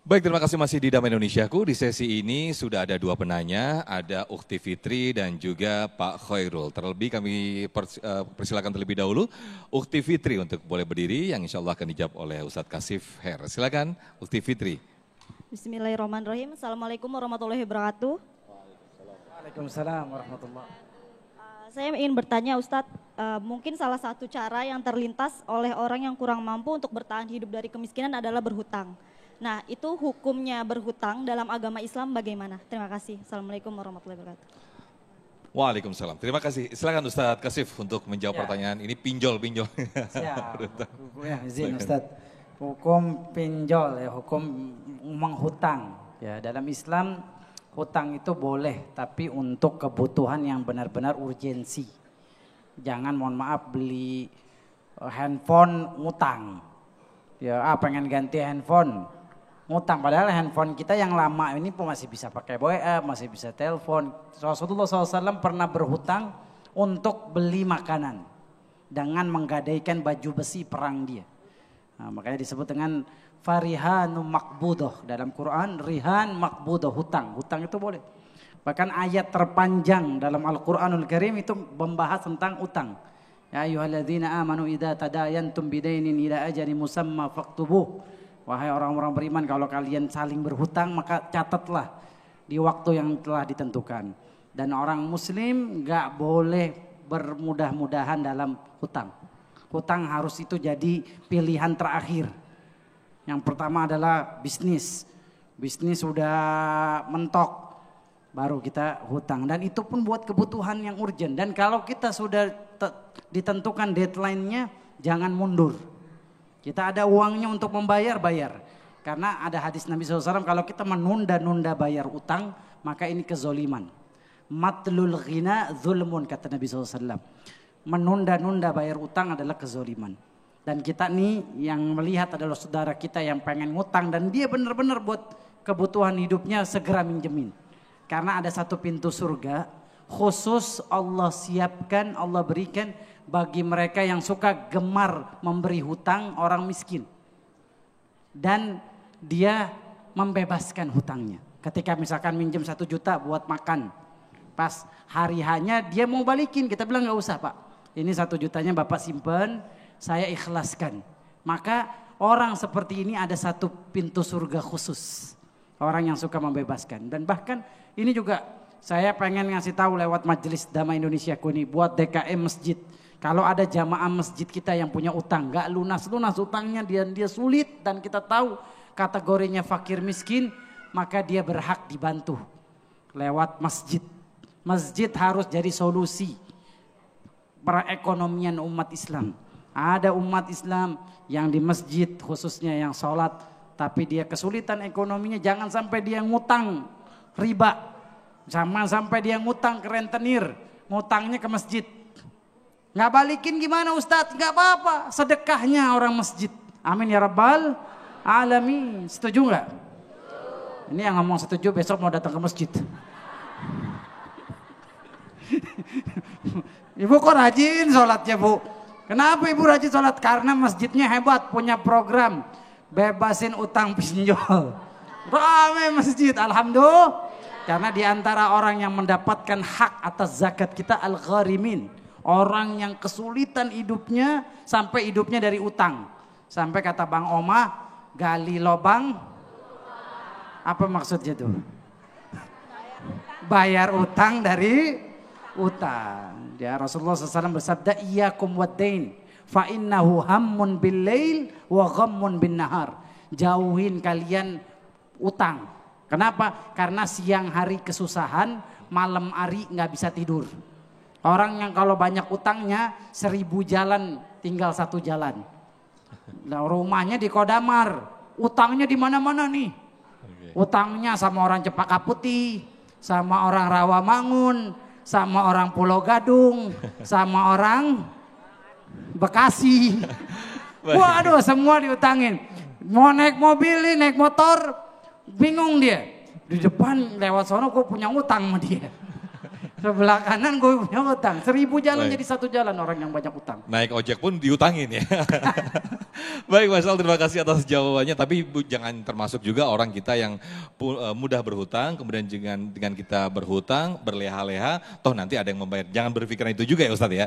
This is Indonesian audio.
Baik, terima kasih masih di Damai Indonesiaku. Di sesi ini sudah ada dua penanya, ada Ukti Fitri dan juga Pak Khairul. Terlebih kami persilakan terlebih dahulu Ukti Fitri untuk boleh berdiri yang insya Allah akan dijawab oleh Ustadz Kasif Her. Silakan Ukti Fitri. Bismillahirrahmanirrahim. Assalamualaikum warahmatullahi wabarakatuh. Waalaikumsalam warahmatullahi. Saya ingin bertanya Ustadz, mungkin salah satu cara yang terlintas oleh orang yang kurang mampu untuk bertahan hidup dari kemiskinan adalah berhutang. Nah, itu hukumnya berhutang dalam agama Islam bagaimana? Terima kasih. Assalamualaikum warahmatullahi wabarakatuh. Waalaikumsalam. Terima kasih. Silakan Ustadz Kasif untuk menjawab pertanyaan ini pinjol. Siap. Ya, izin Ustadz. Hukum pinjol ya, hukum menghutang. Ya, dalam Islam hutang itu boleh, tapi untuk kebutuhan yang benar-benar urgensi. Jangan mohon maaf beli handphone ngutang. Ya, pengen ganti handphone. Ngutang, padahal handphone kita yang lama ini pun masih bisa pakai WA, masih bisa telepon. Rasulullah SAW pernah berhutang untuk beli makanan dengan menggadaikan baju besi perang dia. Nah, makanya disebut dengan farihanu makbudoh dalam Quran, rihan makbudoh, hutang. Hutang itu boleh. Bahkan ayat terpanjang dalam Al-Quranul Karim itu membahas tentang utang. Ya ayyuhalladzina amanu idza tadayantum bidainin ila ajalin musamma faktubuh. Wahai orang-orang beriman, kalau kalian saling berhutang maka catatlah di waktu yang telah ditentukan. Dan orang muslim gak boleh bermudah-mudahan dalam hutang. Hutang harus itu jadi pilihan terakhir. Yang pertama adalah bisnis. Bisnis sudah mentok, baru kita hutang. Dan itu pun buat kebutuhan yang urgent. Dan kalau kita sudah ditentukan deadline-nya, jangan mundur. Kita ada uangnya untuk membayar, bayar. Karena ada hadis Nabi SAW, kalau kita menunda-nunda bayar utang, maka ini kezoliman. Matlul ghina zulmun, kata Nabi SAW. Menunda-nunda bayar utang adalah kezoliman. Dan kita nih yang melihat adalah saudara kita yang pengen ngutang, dan dia benar-benar buat kebutuhan hidupnya segera minjemin. Karena ada satu pintu surga, khusus Allah siapkan, Allah berikan bagi mereka yang suka gemar memberi hutang orang miskin. Dan dia membebaskan hutangnya. Ketika misalkan minjem 1 juta buat makan. Pas hari hanya dia mau balikin, kita bilang gak usah Pak. Ini 1 jutanya Bapak simpen, saya ikhlaskan. Maka orang seperti ini ada satu pintu surga khusus. Orang yang suka membebaskan. Dan bahkan ini juga saya pengen ngasih tahu lewat Majelis Damai Indonesiaku ini buat DKM Masjid. Kalau ada jamaah masjid kita yang punya utang, gak lunas-lunas utangnya, dia sulit dan kita tahu kategorinya fakir miskin, maka dia berhak dibantu lewat masjid. Masjid harus jadi solusi perekonomian umat Islam. Ada umat Islam yang di masjid khususnya yang sholat, tapi dia kesulitan ekonominya, jangan sampai dia ngutang riba, jangan sampai dia ngutang ke rentenir, ngutangnya ke masjid. Nggak balikin gimana Ustadz? Nggak apa-apa, sedekahnya orang masjid. Amin ya rabbal alamin. Setuju nggak? Ini yang ngomong setuju besok mau datang ke masjid. Ibu kok rajin sholatnya Bu? Kenapa ibu rajin sholat? Karena masjidnya hebat, punya program bebasin utang pinjol. Ramai masjid, alhamdulillah. Karena diantara orang yang mendapatkan hak atas zakat kita al-gharimin. Orang yang kesulitan hidupnya sampai hidupnya dari utang. Sampai kata Bang Oma, gali lobang. Apa maksudnya tuh? Bayar utang dari utang. Ya, Rasulullah SAW bersabda, iyyakum wad-dain fa innahu hammun bil-lail wa ghammun bin-nahar. Jauhin kalian utang. Kenapa? Karena siang hari kesusahan, malam hari nggak bisa tidur. Orang yang kalau banyak utangnya 1000 jalan tinggal 1 jalan. Nah, rumahnya di Kodamar, utangnya di mana-mana nih. Utangnya sama orang Cepaka Putih, sama orang Rawamangun, sama orang Pulau Gadung, sama orang Bekasi. Waduh, semua diutangin. Mau naik mobil, naik motor, bingung dia. Di depan lewat sono gue punya utang sama dia. Sebelah kanan gue punya utang. 1000 jalan jadi 1 jalan orang yang banyak utang. Naik ojek pun diutangin ya. Baik Mas Al, terima kasih atas jawabannya. Tapi jangan termasuk juga orang kita yang mudah berhutang, kemudian dengan kita berhutang, berleha-leha, toh nanti ada yang membayar. Jangan berpikiran itu juga ya Ustadz ya.